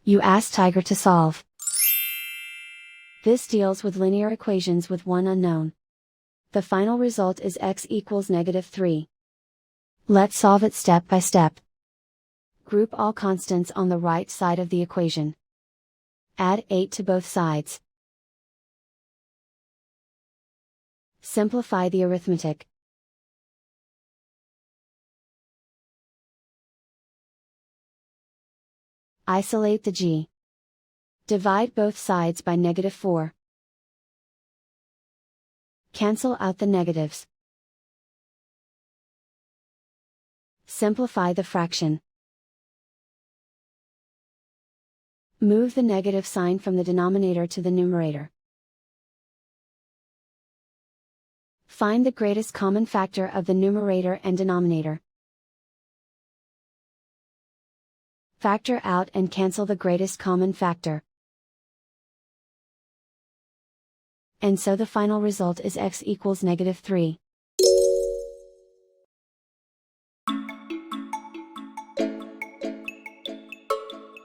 You ask Tiger to solve. This deals with linear equations with one unknown. The final result is x equals -3. Let's solve it step by step. Group all constants on the right side of the equation. Add 8 to both sides. Simplify the arithmetic. Isolate the g. Divide both sides by -4. Cancel out the negatives. Simplify the fraction. Move the negative sign from the denominator to the numerator. Find the greatest common factor of the numerator and denominator. Factor out and cancel the greatest common factor. And so the final result is x equals -3.